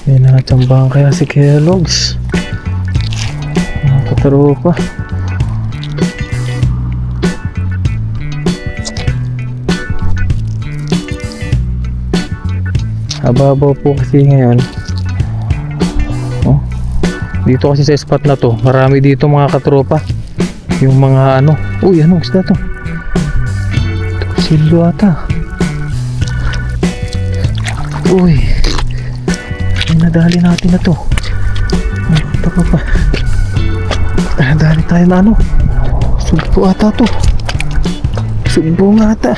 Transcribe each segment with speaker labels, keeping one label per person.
Speaker 1: May nakatsambahan kaya si Kellogg's. Mga katropa. Ababaw po kasi ngayon. Oh, dito kasi sa spot na to, marami dito mga katropa. Yung mga ano, uy, anong isda to? Sildo ata. Uy, nadali natin na to. Ay, tako pa. Nadali tayo na ano. Sugpo ata to. Sugpo nga ata.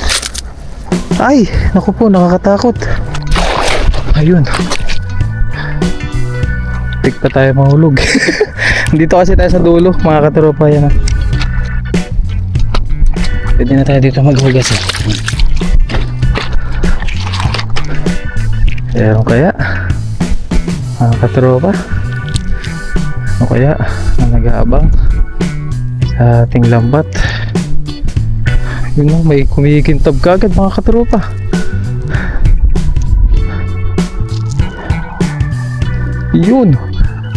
Speaker 1: Ay, naku po, nakakatakot. Ayun. Tik pa tayo mahulog. Dito kasi tayo sa dulo, mga katropa yan. Pwede na tayo dito maghugas eh. Meron kaya mga katropa, ano kaya na nag-aabang sa ating lambat? Yun mo, may kumikintab kagad mga katropa. Yun,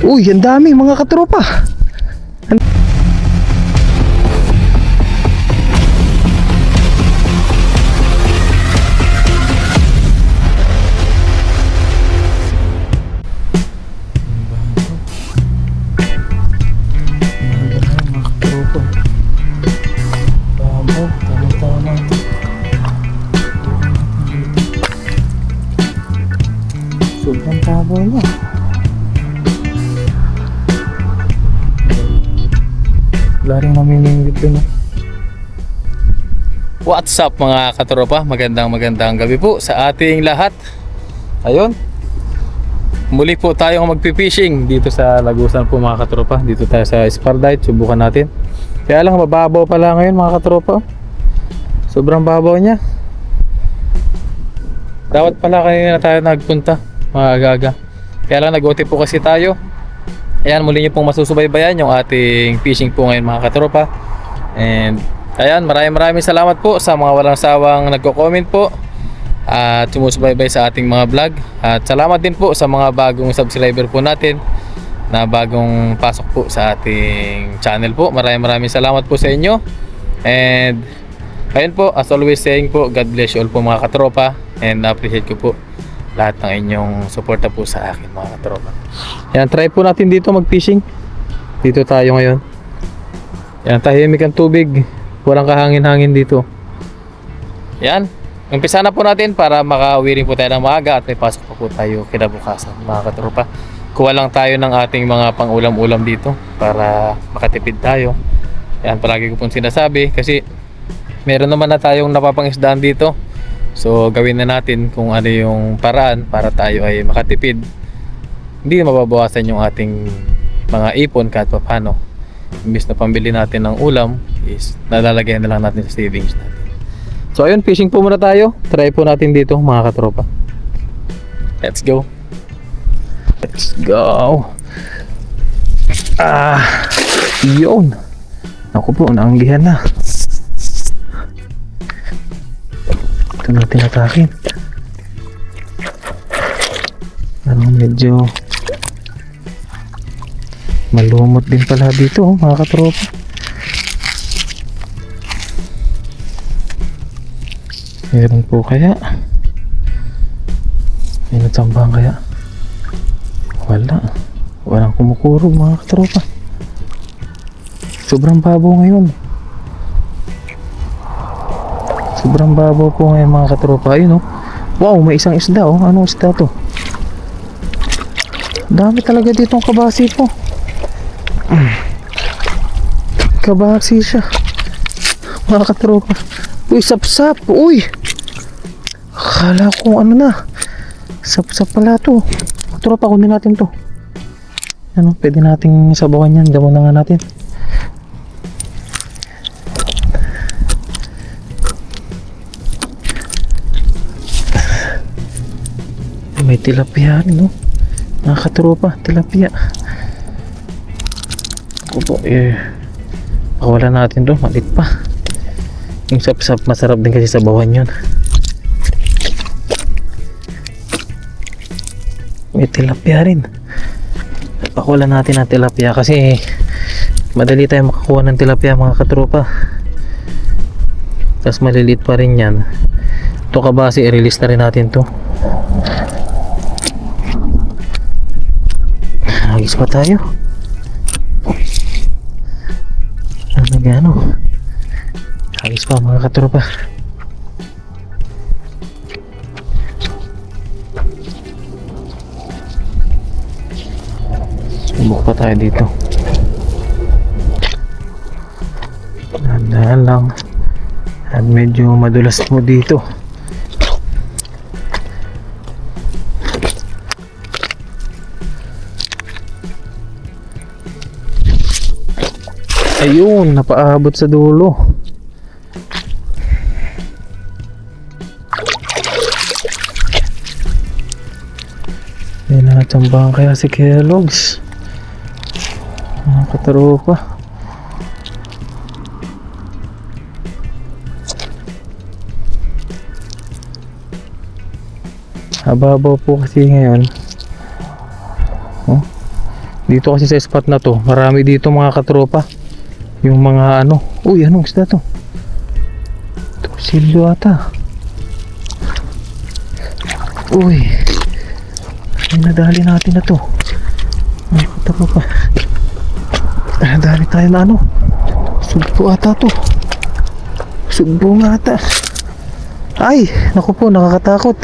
Speaker 1: uy, ang dami mga katropa. Sobrang tabo niya. Wala rin mamimingwit dun. What's up mga katropa? Magandang gabi po sa ating lahat. Ayun, muli po tayong magpipishing dito sa Lagusan po mga katropa. Dito tayo sa Spardite, subukan natin. Kaya lang mababaw pala ngayon mga katropa. Sobrang babaw niya. Dapat pala kanina na tayo nagpunta mga aga-aga. Kaya lang nag-OT po kasi tayo. Ayan, muli niyo pong masusubaybayan yung ating fishing po ngayon mga katropa. And ayan, maraming salamat po sa mga walang sawang nagko-comment po at sumusubaybay sa ating mga vlog. At salamat din po sa mga bagong subscriber po natin na bagong pasok po sa ating channel po. Maraming salamat po sa inyo. And ayun po, as always saying po, God bless you all po mga katropa. And appreciate ko po lahat ng inyong suporta po sa akin mga katropa. Yan, try po natin dito mag-fishing. Dito tayo ngayon. Yan, tahimik ang tubig. Walang kahangin-hangin dito. Yan, umpisa na po natin para makauwi rin po tayo ng maaga at may pasok pa po tayo kinabukasan mga katropa. Kuha lang tayo ng ating mga pang-ulam-ulam dito para makatipid tayo. Yan, palagi ko pong sinasabi kasi meron naman na tayong napapangisdaan dito. So gawin na natin kung ano yung paraan para tayo ay makatipid. Hindi na mababawasan yung ating mga ipon kahit pa paano. Imbis na pambili natin ng ulam is nalalagay na lang natin sa savings natin. So ayun, fishing po muna tayo. Try po natin dito mga katropa. Let's go. Let's go. Yun. Ako po, naanggihan na. Ito natin atakin. Parang medyo malumot din pala dito mga katropa. Meron po kaya? May natsambang kaya? Wala. Walang kumukurog mga katropa. Sobrang babaw ngayon. Sobrang babaw po ngayon mga katropa. Ayun, oh. Wow, may isang isda, oh. Anong isda to? Dami talaga dito ang kabasi po. Kabasi siya mga katropa. Uy, sapsap. Uy, akala ko ano na, sapsap pala to. Katropa, kunin natin to. Ano, pwede nating sabawan yan. Damo na nga natin. May tilapia rin, no? Mga katropa, tilapia. Ako po, pakawala natin to, malit pa. Yung sapsap, masarap din kasi sa bawan yun. May tilapia rin. Pakulan natin ang tilapia kasi madali tayo makakuha ng tilapia mga katropa. Tapos maliliit pa rin yan. Ito kabasi, i-release na rin natin to. Hagis pa tayo. Ano? Hagis pa mga katropa. Subok pa tayo dito. Dahan lang. At medyo madulas po dito. Ayun, napaabot sa dulo. May natsambahan kaya si Kellogg's. Mga katropa. Hababaw po kasi ngayon. Oh. Dito kasi sa spot na to, marami dito mga katropa. Yung mga ano, uy, anong isda to? Torsilyo ata. Uy, nadali natin na to. Ay, katropa. Nadali tayo na ano. Sugpo ata to. Sugpo nga ata. Ay, naku po, nakakatakot.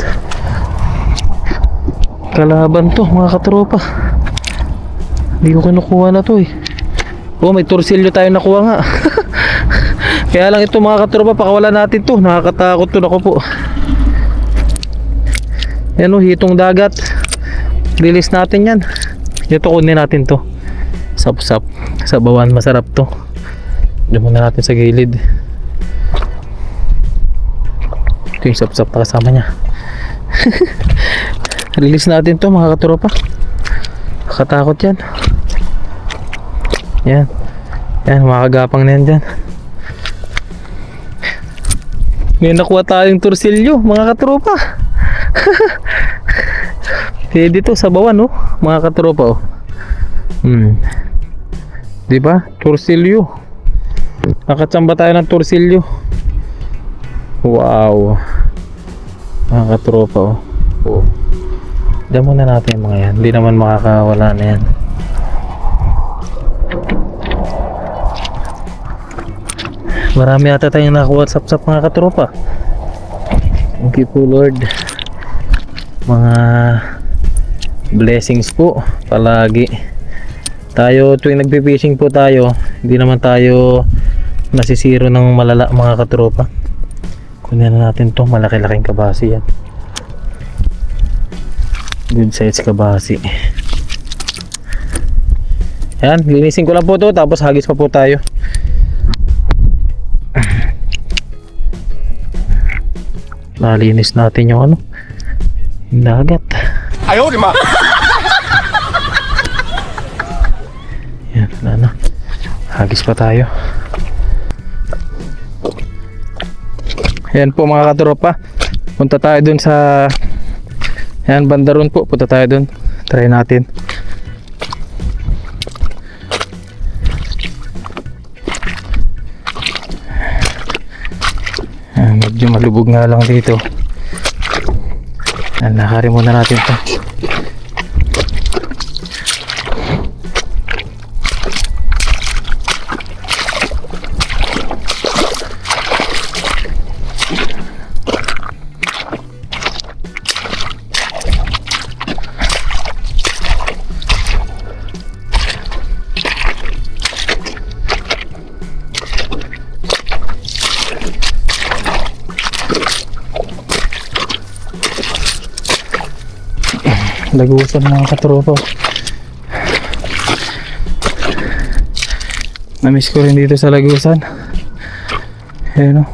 Speaker 1: Kalaban to mga katropa. Hindi ko kinukuha na to eh. Oh, may torsilyo tayo nakuha nga. Kaya lang ito mga katropa, pakawala natin to. Nakakatakot to, naku po. Yan o, hitong dagat. Release natin yan. Ito, kunin natin to. Sap-sap. Sabawan, masarap to. Diyan muna natin sa gilid. Ito yung sap-sap na kasama nya. Release natin to mga katropa. Nakatakot yan. Yan. Yan, makagapang na yan dyan. May nakuha tayong torsilyo mga katropa. Pwede to, sabawan oh, mga katropa oh. Diba? Torsilyo. Nakatsamba tayo ng torsilyo. Wow. Mga katropa oh. Oh. Diyan muna natin yung mga yan. Hindi naman makakawala na yan. Marami ata tayong nakakuha at sap-sap mga katropa. Thank you po Lord. Mga blessings po palagi. Tayo tuwing nagpi-fishing po tayo, hindi naman tayo nasisiro ng malala mga katropa. Kunin na natin to, malaki-laking kabasi yan. Good size kabasi. Yan, linisin ko lang po to, tapos hagis pa po tayo. Nalinis natin yung ano, yung dagat. Ayaw, di ma! Yan, wala na. Hagis pa tayo. Yan po mga katropa. Punta tayo dun sa yan, bandaron po. Punta tayo dun. Try natin. Yan, medyo malubog nga lang dito. Yan, nakari muna natin to. Lagusan mga katropa. Namiss ko rin dito sa Lagusan. Ayan o.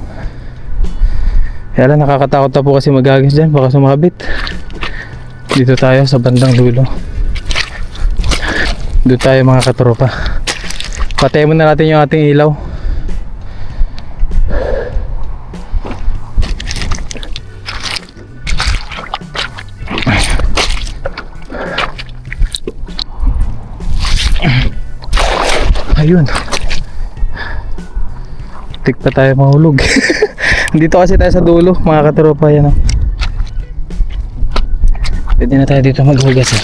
Speaker 1: Kaya lang nakakatakot na po kasi magagis dyan, baka sumabit. Dito tayo sa bandang dulo. Doon tayo mga katropa. Patayin muna natin yung ating ilaw. Ayun. Tik pa tayo mahulog. Dito kasi tayo sa dulo, mga katropa. Yan, oh. Pwede na tayo dito maghugas, eh.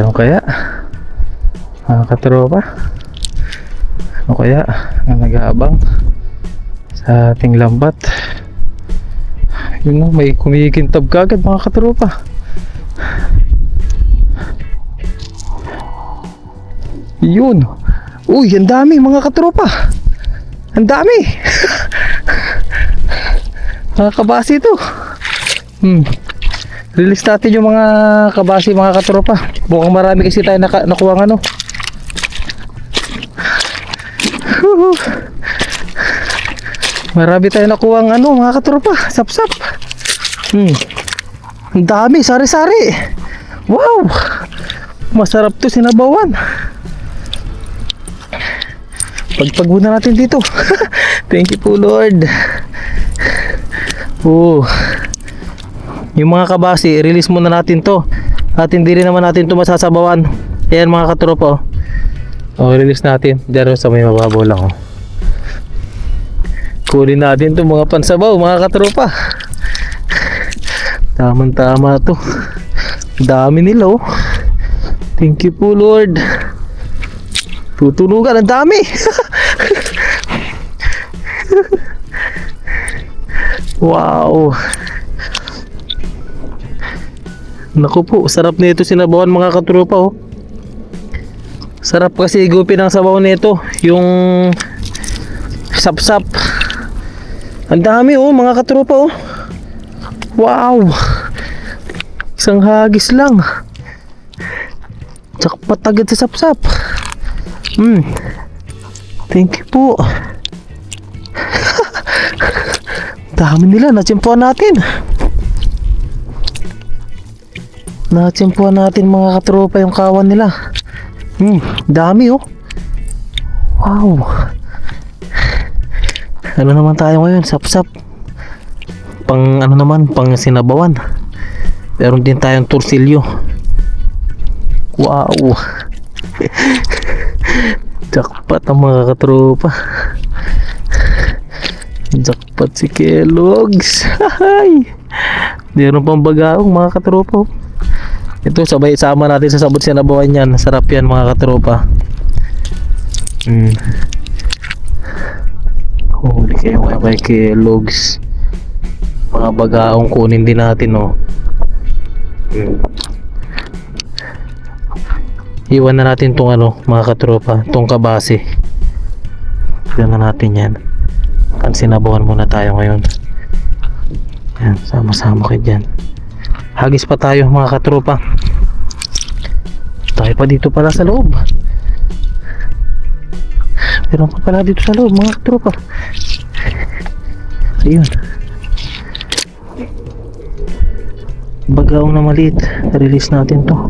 Speaker 1: Ano kaya? Mga katropa, ano kaya ang nag-aabang sa ating lambat? Yun, no, may kumikintab kagad, mga katropa. Yun. Uy, ang dami, mga katropa. Ang dami. Mga kabasi ito. Release natin yung mga kabasi, mga katropa. Mukhang marami kasi tayo nakuha ng ano. Marami tayo nakuha ng ano, mga katropa. Sap-sap. Ang dami, sari-sari. Wow. Masarap to sinabawan. Pagpag muna natin dito. Thank you po, Lord. Oh. Yung mga kabasi, release muna natin to. At hindi rin naman natin to masasabawan. Ayan, mga katropa, oh. Release natin. Diyan sa may mababaw lang, oh. Kunin natin to mga pansabaw, mga katropa. Tamang-tama to. Dami nila, oh. Thank you po, Lord. Tutunugan, ang dami. Wow. Naku po, sarap nito sinabawan, mga katropa, oh. Sarap kasi igupin ang sabaw nito, yung sap-sap. Ang dami, oh, mga katropa, oh. Wow. Isang hagis lang. Jackpot agad sa sap-sap. Thank you po. Dami nila, natsimpuan natin. Natsimpuan natin, mga katropa, yung kawan nila. Dami, oh. Wow. Ano naman tayo ngayon? Sap-sap. Pang ano naman, pang sinabawan. Meron din tayong torsilyo. Wow. Jackpot ang mga katropa. Jackpot si Kellogg's. Meron pang bagaong, mga katropa. Ito, sabay sama natin sa sabot sinabawan yan. Sarap yan, mga katropa. Huli kayo kay Kellogg's. Mga bagaong kunin din natin, oh. Iwan na natin tong ano, mga katropa, tong kabasi. Iwan na natin yan. Sinabawan muna tayo ngayon. Yan, sama-sama kayo dyan. Hagis pa tayo, mga katropa. Tayo pa dito pala sa loob. Meron pa pala dito sa loob, mga katropa. Ayun. Bagaong na maliit. Release natin to.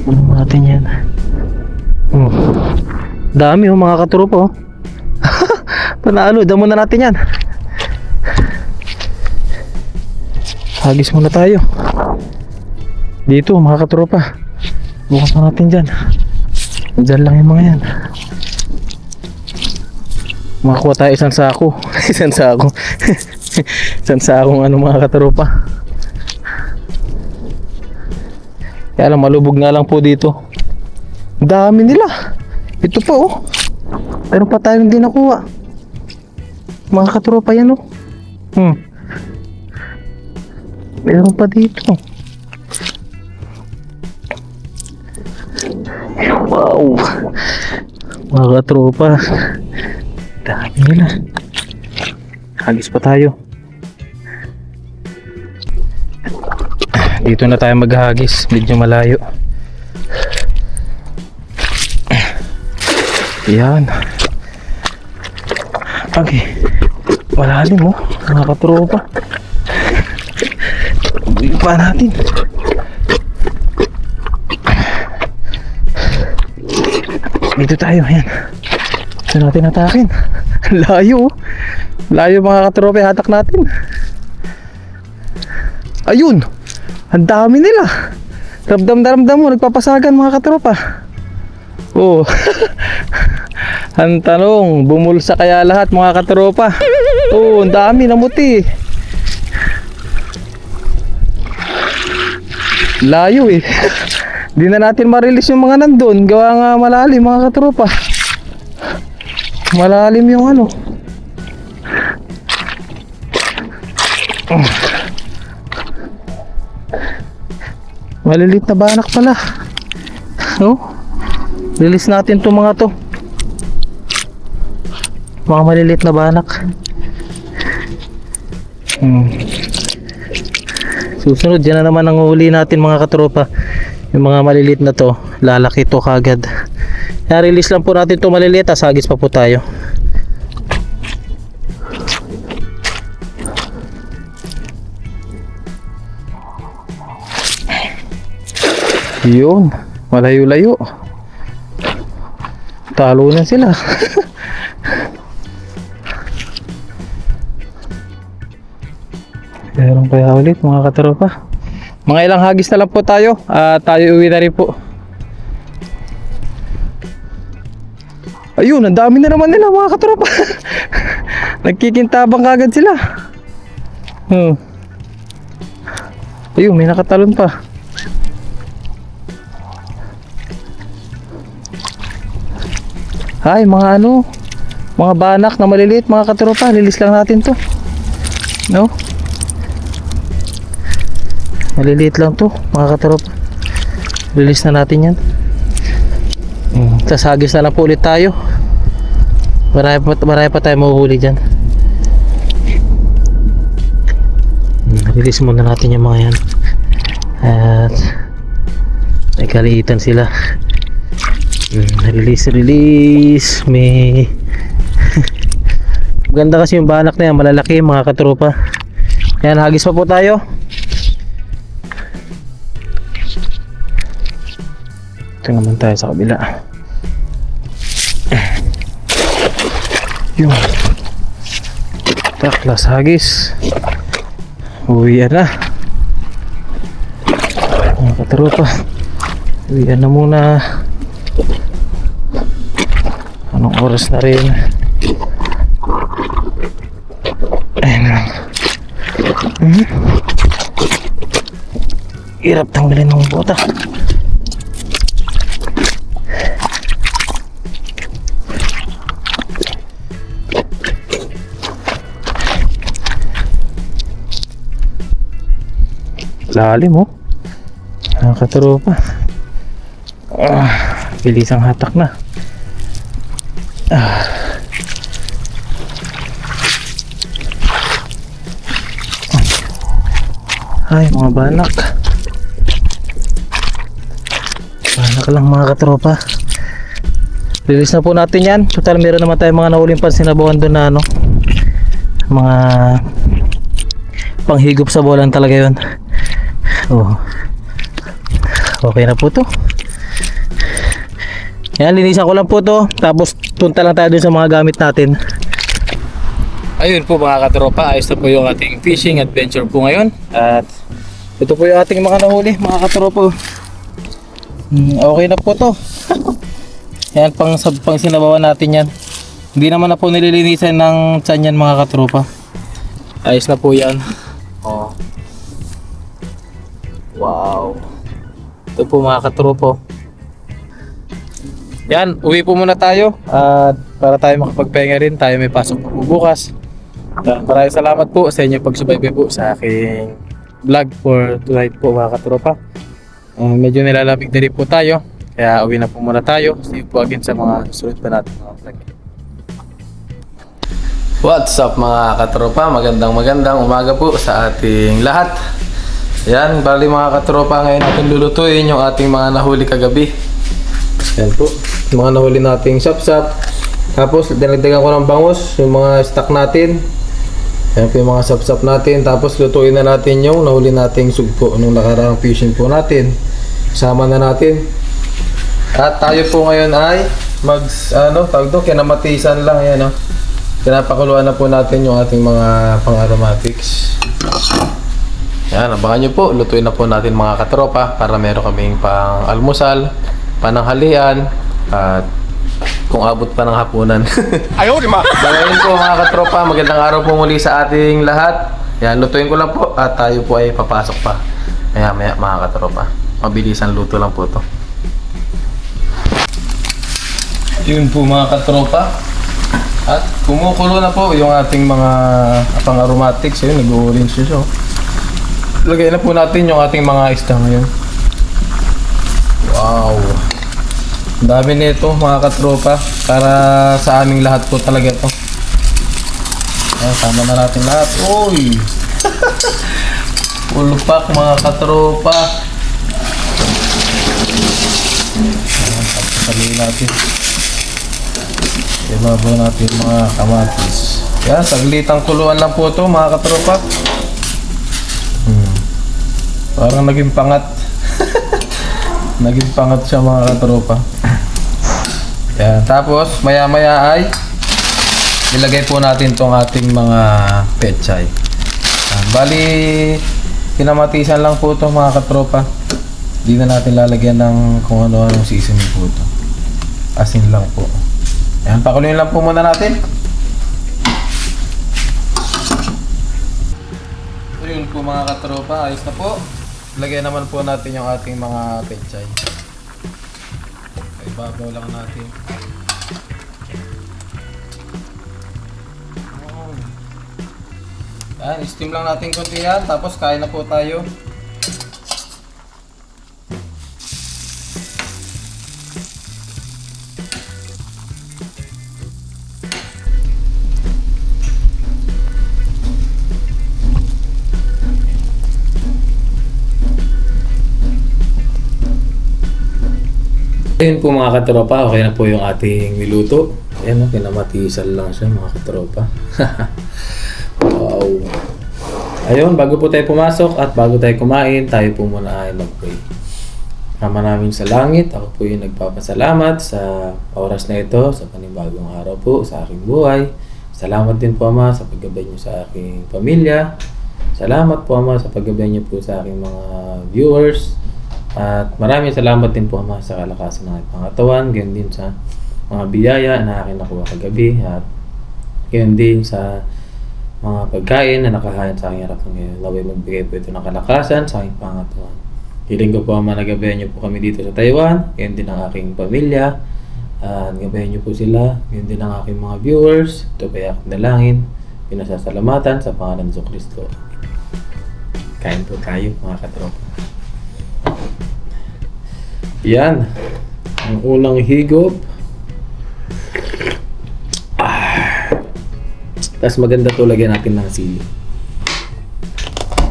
Speaker 1: Ano natin yan? Dami, oh, mga katropa, oh. Panalo, damo na natin yan. Hagis muna tayo. Dito, mga katropa. Bukas na natin dyan. Dyan lang yung mga yan. Makakuha tayo isang sako. Isang sako. Isang sakong ano, mga katropa. Kaya lang, malubog nga lang po dito. Dami nila. Ito pa, oh. Meron pa tayong hindi nakuha. Mga katropa yan, oh. Meron pa dito. Wow. Mga katropa. Dami nila. Hagis pa tayo. Dito na tayo maghagis. Medyo malayo. Yan. Okay. Malalim, oh. Mga katropa. Buwi pa natin. Dito tayo. Yan. Gusto natin atakin. Layo, oh. Layo, mga katropa. Hatak natin. Ayun. Ang dami nila. Ramdam na ramdam mo, nagpapasagan mga katropa. Oh. Ang tanong, bumulsa kaya lahat mga katropa? Oh, ang dami namuti. Layo eh. Di na natin ma-release yung mga nandun. Gawa nga malalim mga katropa. Malalim yung ano. Malilit na banak pala. Oh. Release natin to mga to. Mga malilit na banak. Susunod yan na naman ang huli natin mga katropa. Yung mga malilit na to, lalaki to kagad. Kaya release lang po natin to malilit, asagis pa po tayo. Yun, malayo-layo. Talo na sila. Meron kaya ulit mga katropa. Mga ilang hagis na lang po tayo at tayo uwi na rin po. Ayun, ang dami na naman nila mga katropa. Nagkikintabang kagad sila. Ayun, may nakatalon pa. Ay, mga ano, mga banak na maliliit mga katropa, lilis lang natin to. No? Maliliit lang to mga katropa. Lilis na natin yan. Sasagis na lang po ulit tayo. Marami pa tayo mahuhuli dyan. Lilis muna natin yung mga yan. At may kaliitan sila. Release. May maganda kasi yung banak na yan, malalaki mga katropa. Yan, hagis pa po tayo. Ito naman tayo sa kabila. Yun, taklas hagis. Uwian na mga katropa. Uwian na muna. Anong oras na rin? Ayun lang. Hirap tanggalin ng bota. Lalim oh. Nakakatropa. Bilisang hatak na. Ay, mga banak. Banak lang mga katropa. Release na po natin yan. Total meron naman tayo mga nahuling pansinabawan doon na ano, mga panghigop sa bolan talaga yun. Oh. Okay na po to. Yan, linisan ko lang po to. Tapos punta lang tayo dun sa mga gamit natin. Ayun po mga katropa, ayos na po yung ating fishing adventure po ngayon. At ito po yung ating mga nahuli mga katropa. Okay na po to. Yan, pang sinabawan natin yan. Hindi naman na po nililinisan ng tiyan yan mga katropa. Ayos na po yan. Oh. Wow. Ito po mga katropa. Yan, uwi po muna tayo at para tayo makapagpahinga rin, tayo may pasok po bukas. Maraming salamat po sa inyo pagsubaybay po sa aking vlog for tonight po mga katropa. Medyo nilalamig na rin po tayo, kaya uwi na po muna tayo. See you po again sa mga susunod pa natin mga vlog. What's up mga katropa, magandang umaga po sa ating lahat. Yan, bali mga katropa, ngayon natin lulutuin yung ating mga nahuli kagabi. Yan po, mga nahuli nating sapsap. Tapos dinagdagan ko ng bangus yung mga stock natin. Yan po yung mga sapsap natin. Tapos lutuin na natin yung nahuli nating sugpo nung nakaraang fishing po natin. Sama na natin. At tayo po ngayon ay tawag doon, kinamatisan lang yan. Pinapakuluan na po natin yung ating mga pang aromatics. Yan, abangan nyo po. Lutuin na po natin mga katropa para meron kaming pang almusal, pananghalian, at kung abot pa ng hapunan.
Speaker 2: Ayaw, di ma!
Speaker 1: So ngayon po mga katropa, magandang araw po muli sa ating lahat. Yan, lutuin ko lang po at tayo po ay papasok pa. Maya mga katropa. Mabilisan luto lang po to. Yun po mga katropa. At kumukulo na po yung ating mga pang aromatics. Ayun, nag-orange siya. Lagay na po natin yung ating mga isda ngayon. Wow! Ang dami nito mga katropa. Para sa aming lahat po talaga to. Ayan, sama na natin lahat. Uy! Full pack mga katropa. Ayan, tapos sabihin natin. Ibabaw natin mga kamatis. Yan, saglitang kuluan lang po ito mga katropa. Parang naging pangat. Naging pangat siya mga katropa. Yan, tapos maya maya ay ilagay po natin tong ating mga pechay. Bali, pinamatisan lang po ito mga katropa. Hindi na natin lalagyan ng kung ano-anong seasoning po ito. Asin lang po. Ayan, pakuluin lang po muna natin. Ayun po mga katropa, ayos na po. Lagyan naman po natin yung ating mga pechay. Ibabaw lang natin. Ayan, steam lang natin konti yan. Tapos kain na po tayo. Ayun po mga katropa, okay na po yung ating niluto. Ayan o, kinamatisan lang siya mga katropa. Wow. Ayun, bago po tayo pumasok at bago tayo kumain, tayo po muna ay mag-pray. Ama namin sa langit, ako po yung nagpapasalamat sa oras na ito, sa panibagong araw po, sa aking buhay. Salamat din po Ama sa paggabay niyo sa aking pamilya. Salamat po Ama sa paggabay niyo po sa aking mga viewers. At maraming salamat din po Ama sa kalakasan ng aking pangatawan, gayon din sa mga biyaya na aking nakuha kagabi, at gayon din sa mga pagkain na nakahain sa aking harapan ngayon. Naway magbigay po ito ng kalakasan sa aking pangatawan. Hiling ko po Ama na gabayan niyo po kami dito sa Taiwan, gayon din ang aking pamilya, at gabayan niyo po sila, gayon din ang aking mga viewers. Ito po ay aking dalangin, pinasasalamatan sa pangalan ng Kristo. Kain po tayo mga katropa. Yan, ang unang higop. Tapos maganda to, lagyan natin ng sili.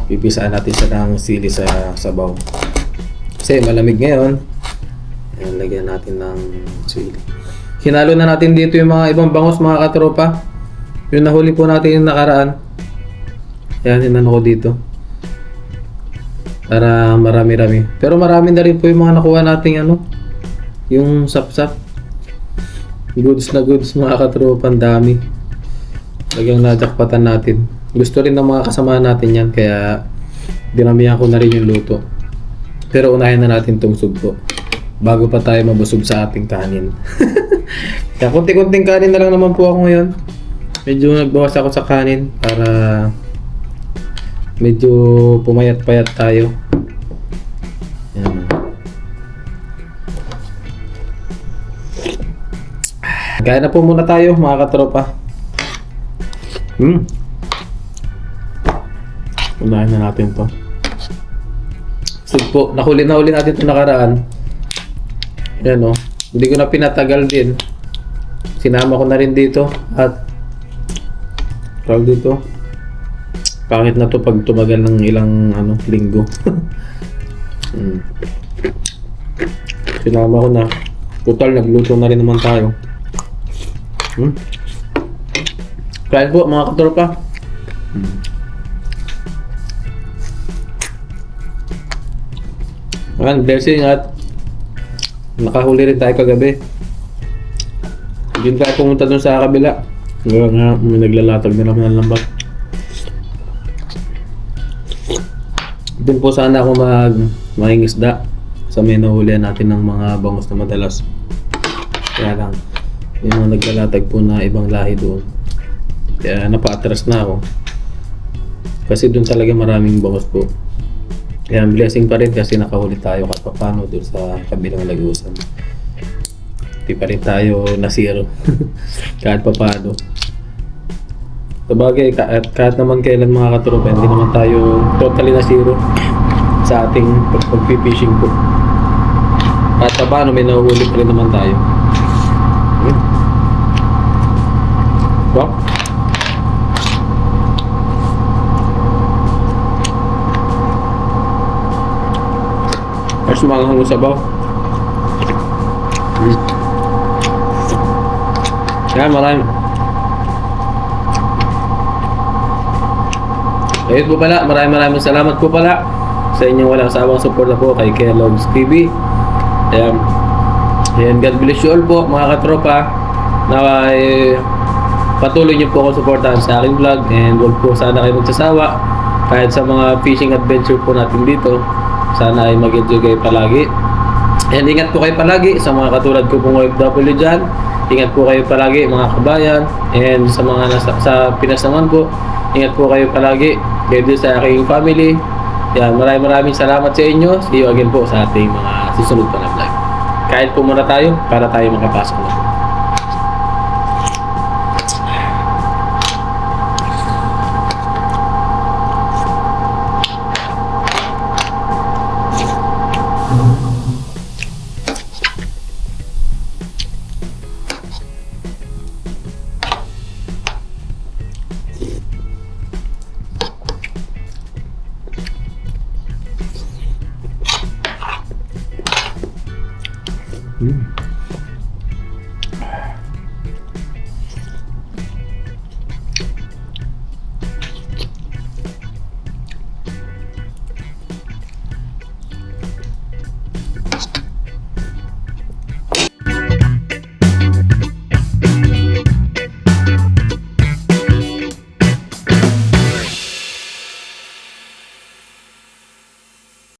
Speaker 1: Pipisaan natin sa ng sili sa sabaw. Kasi malamig ngayon. Ayan, lagyan natin ng sili. Hinalo na natin dito yung mga ibang bangos mga katropa. Yung nahuli po natin yung nakaraan. Ayan, hinano ko dito. Para marami-rami. Pero marami na rin po yung mga nakuha nating yung sapsap. Goods na goods mga katropa, ang dami. Lagang najakpatan natin. Gusto rin ng mga kasama natin yan, kaya dinamihan ko na rin yung luto. Pero unahin na natin tong sugpo bago pa tayo mabusog sa ating kanin. Kaya konti-konting kanin na lang naman po ako ngayon. Medyo nagbawas ako sa kanin para medyo pumayat-payat tayo. Yan. Kaya na po muna tayo mga katropa. Unahin na natin to. Sugpo, nahuli natin ito nakaraan. Yan o. Hindi ko na pinatagal din. Sinama ko na rin dito. At tawag dito, pangit na to pag tumagal ng ilang linggo. Sinama ko na. Total, nagluto na rin naman tayo. Kain po mga katropa. Ayan, blessing at nakahuli rin tayo kagabi. Hindi tayo pumunta dun sa kabila. Kaya nga, may naglalatag na naman ng lambat.
Speaker 2: Doon po sana ako mangingisda sa may nahulihan natin ng mga bangus na madalas. Kaya lang, yung mga naglalatag po na ibang lahi doon. Kaya napa-atras na ako. Kasi doon talaga maraming bangus po. Kaya blessing pa rin kasi nakahuli tayo kahit paano doon sa kabilang lagusan. Hindi pa rin tayo nasiro. Kahit paano. Sabagay, kahit naman kailan mga katropa, hindi naman tayo totally nasiro sa ating pag-fishing po. Kahit paano may nahuhuli pa rin naman tayo. Wow. Ay, sumangang sa sabaw. Yan, marami. Ayun po pala, maraming salamat po pala sa inyong walang sawang suporta po kay Kellogg's TV. Ayan. Ayan, God bless you all po mga katropa. Na patuloy niyo po ako suportahan sa aking vlog and huwag po sana kayo magsasawa kahit sa mga fishing adventure po natin dito. Sana ay mag-enjoy kayo palagi. And ingat po kayo palagi sa mga katulad ko pong OFW dyan. Ingat po kayo palagi mga kabayan. And sa mga sa Pinas naman po, ingat po kayo palagi. Kayo din sa aking family. Yan, maraming salamat sa inyo. See you again po sa ating mga susunod pa na vlog. Kahit po muna tayo para tayo makapasok na po.